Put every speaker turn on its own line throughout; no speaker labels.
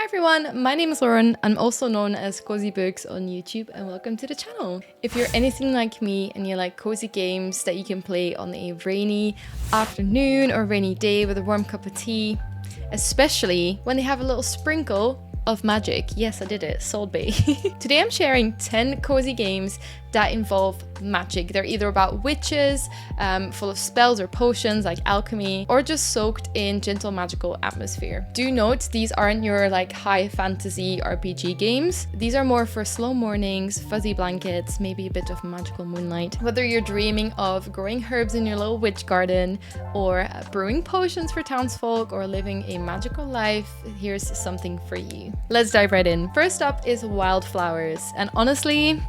everyone, my name is Lauren. I'm also known as Cozy Books on YouTube, and welcome to the channel. If you're anything like me and you like cozy games that you can play on a rainy afternoon or rainy day with a warm cup of tea, especially when they have a little sprinkle of magic. Yes, I did it, Soul Bay. Today I'm sharing 10 cozy games that involve magic. They're either about witches, full of spells or potions like alchemy, or just soaked in gentle magical atmosphere. Do note, these aren't your like high fantasy RPG games. These are more for slow mornings, fuzzy blankets, maybe a bit of magical moonlight. Whether you're dreaming of growing herbs in your little witch garden, or brewing potions for townsfolk, or living a magical life, here's something for you. Let's dive right in. First up is Wylde Flowers, and honestly,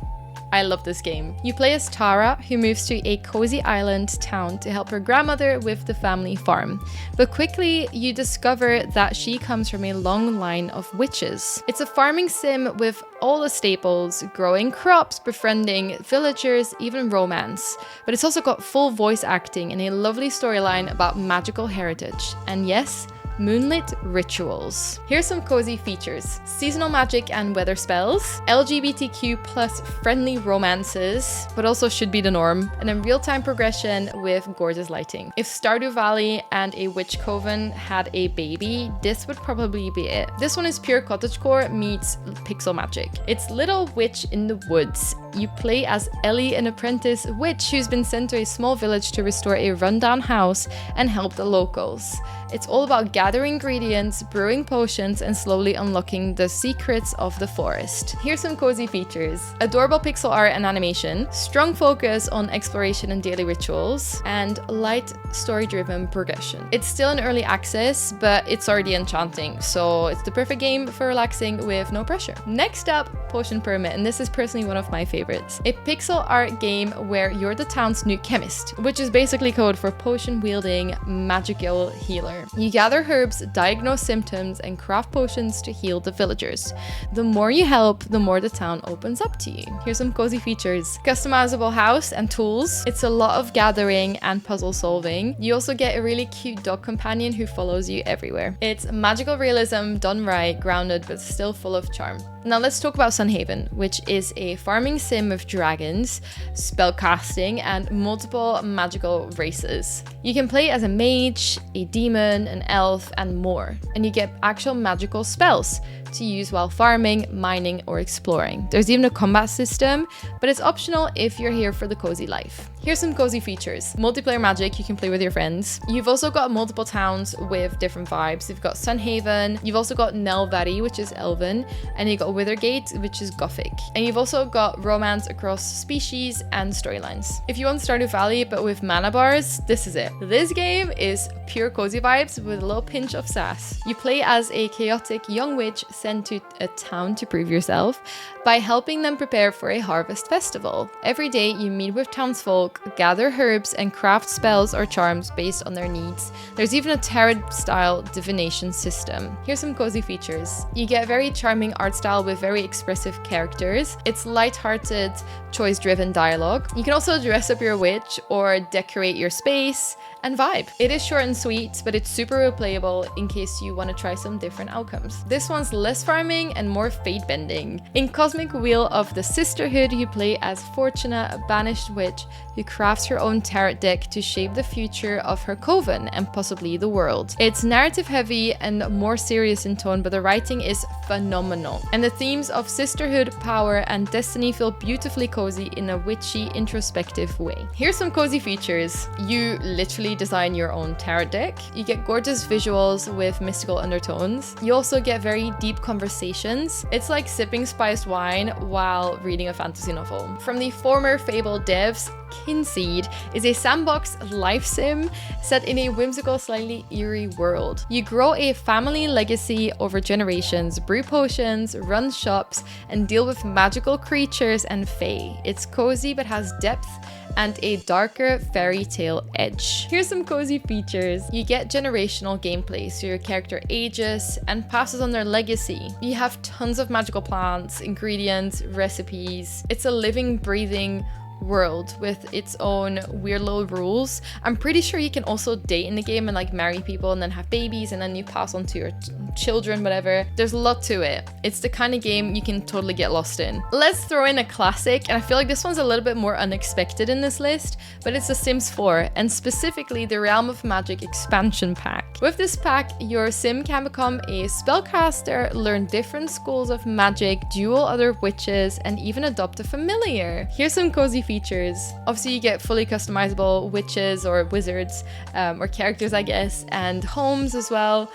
I love this game. You play as Tara, who moves to a cozy island town to help her grandmother with the family farm. But quickly, you discover that she comes from a long line of witches. It's a farming sim with all the staples: growing crops, befriending villagers, even romance. But it's also got full voice acting and a lovely storyline about magical heritage. And yes, moonlit rituals. Here's some cozy features: seasonal magic and weather spells, LGBTQ plus friendly romances, but also should be the norm, and then real-time progression with gorgeous lighting. If Stardew Valley and a witch coven had a baby, this would probably be it. This one is pure cottagecore meets pixel magic. It's Little Witch in the Woods. You play as Ellie, an apprentice witch who's been sent to a small village to restore a rundown house and help the locals. It's all about gathering ingredients, brewing potions, and slowly unlocking the secrets of the forest. Here's some cozy features: adorable pixel art and animation, strong focus on exploration and daily rituals, and light story-driven progression. It's still in early access, but it's already enchanting, so it's the perfect game for relaxing with no pressure. Next up, Potion Pyramid, and this is personally one of my favorites. A pixel art game where you're the town's new chemist, which is basically code for potion-wielding magical healer. You gather herbs, diagnose symptoms, and craft potions to heal the villagers. The more you help, the more the town opens up to you. Here's some cozy features: customizable house and tools. It's a lot of gathering and puzzle solving. You also get a really cute dog companion who follows you everywhere. It's magical realism done right, grounded but still full of charm. Now let's talk about Sunhaven, which is a farming sim with dragons, spellcasting, and multiple magical races. You can play as a mage, a demon, an elf, and more, and you get actual magical spells to use while farming, mining, or exploring. There's even a combat system, but it's optional if you're here for the cozy life. Here's some cozy features: multiplayer magic, you can play with your friends. You've also got multiple towns with different vibes. You've got Sunhaven, you've also got Nelvari, which is Elven, and you've got Withergate, which is Gothic. And you've also got romance across species and storylines. If you want Stardew Valley but with mana bars, this is it. This game is pure cozy vibes with a little pinch of sass. You play as a chaotic young witch sent to a town to prove yourself by helping them prepare for a harvest festival. Every day you meet with townsfolk, gather herbs, and craft spells or charms based on their needs. There's even a tarot-style divination system. Here's some cozy features: you get very charming art style with very expressive characters. It's light-hearted, choice-driven dialogue. You can also dress up your witch or decorate your space and vibe. It is short and sweet, but it's super replayable in case you want to try some different outcomes. This one's less farming and more fate bending. In Cosmic Wheel of the Sisterhood, you play as Fortuna, a banished witch who crafts her own tarot deck to shape the future of her coven and possibly the world. It's narrative heavy and more serious in tone, but the writing is phenomenal. And the themes of sisterhood, power, and destiny feel beautifully cozy in a witchy, introspective way. Here's some cozy features: you literally design your own tarot deck. You get gorgeous visuals with mystical undertones. You also get very deep conversations. It's like sipping spiced wine while reading a fantasy novel. From the former Fable devs, Kynseed is a sandbox life sim set in a whimsical, slightly eerie world. You grow a family legacy over generations, brew potions, run shops, and deal with magical creatures and fae. It's cozy but has depth and a darker fairy tale edge. Here's some cozy features: you get generational gameplay, so your character ages and passes on their legacy. You have tons of magical plants, ingredients, recipes. It's a living, breathing world with its own weird little rules. I'm pretty sure you can also date in the game and like marry people and then have babies, and then you pass on to children, whatever. There's a lot to it. It's the kind of game you can totally get lost in. Let's throw in a classic, and I feel like this one's a little bit more unexpected in this list, but it's The Sims 4, and specifically the Realm of Magic expansion pack. With this pack, your sim can become a spellcaster, learn different schools of magic, duel other witches, and even adopt a familiar. Here's some cozy features. Obviously, you get fully customizable witches or wizards, or characters, I guess, and homes as well.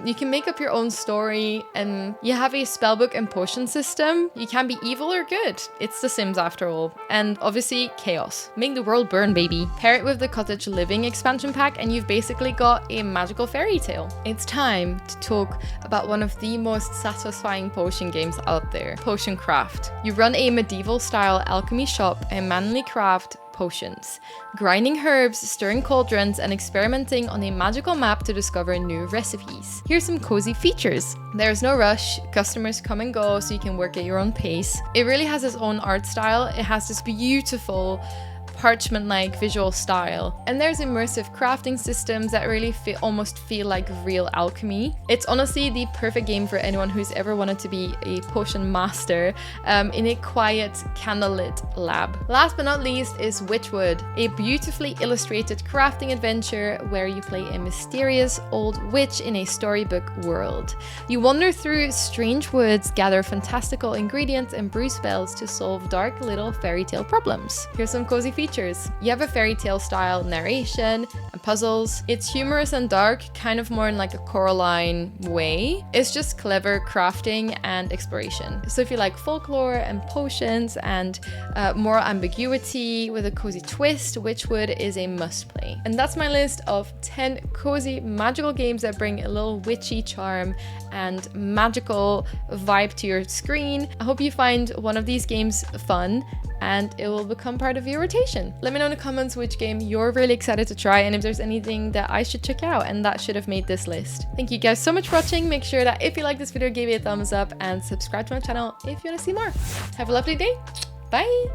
You can make up your own story, and you have a spellbook and potion system. You can be evil or good. It's The Sims after all. And obviously, chaos. Make the world burn, baby. Pair it with the Cottage Living expansion pack, and you've basically got a magical fairy tale. It's time to talk about one of the most satisfying potion games out there, Potion Craft. You run a medieval-style alchemy shop and manually craft potions, grinding herbs, stirring cauldrons, and experimenting on a magical map to discover new recipes. Here's some cozy features. There's no rush, customers come and go so you can work at your own pace. It really has its own art style. It has this beautiful parchment-like visual style, and there's immersive crafting systems that really almost feel like real alchemy. It's honestly the perfect game for anyone who's ever wanted to be a potion master in a quiet, candlelit lab. Last but not least is Wytchwood, a beautifully illustrated crafting adventure where you play a mysterious old witch in a storybook world. You wander through strange woods, gather fantastical ingredients, and brew spells to solve dark little fairy tale problems. Here's some cozy features. You have a fairy tale style narration and puzzles. It's humorous and dark, kind of more in like a Coraline way. It's just clever crafting and exploration. So if you like folklore and potions and more ambiguity with a cozy twist, Wytchwood is a must play. And that's my list of 10 cozy magical games that bring a little witchy charm and magical vibe to your screen. I hope you find one of these games fun and it will become part of your rotation. Let me know in the comments which game you're really excited to try and if there's anything that I should check out and that should have made this list. Thank you guys so much for watching. Make sure that if you like this video, give it a thumbs up and subscribe to my channel if you want to see more. Have a lovely day. Bye!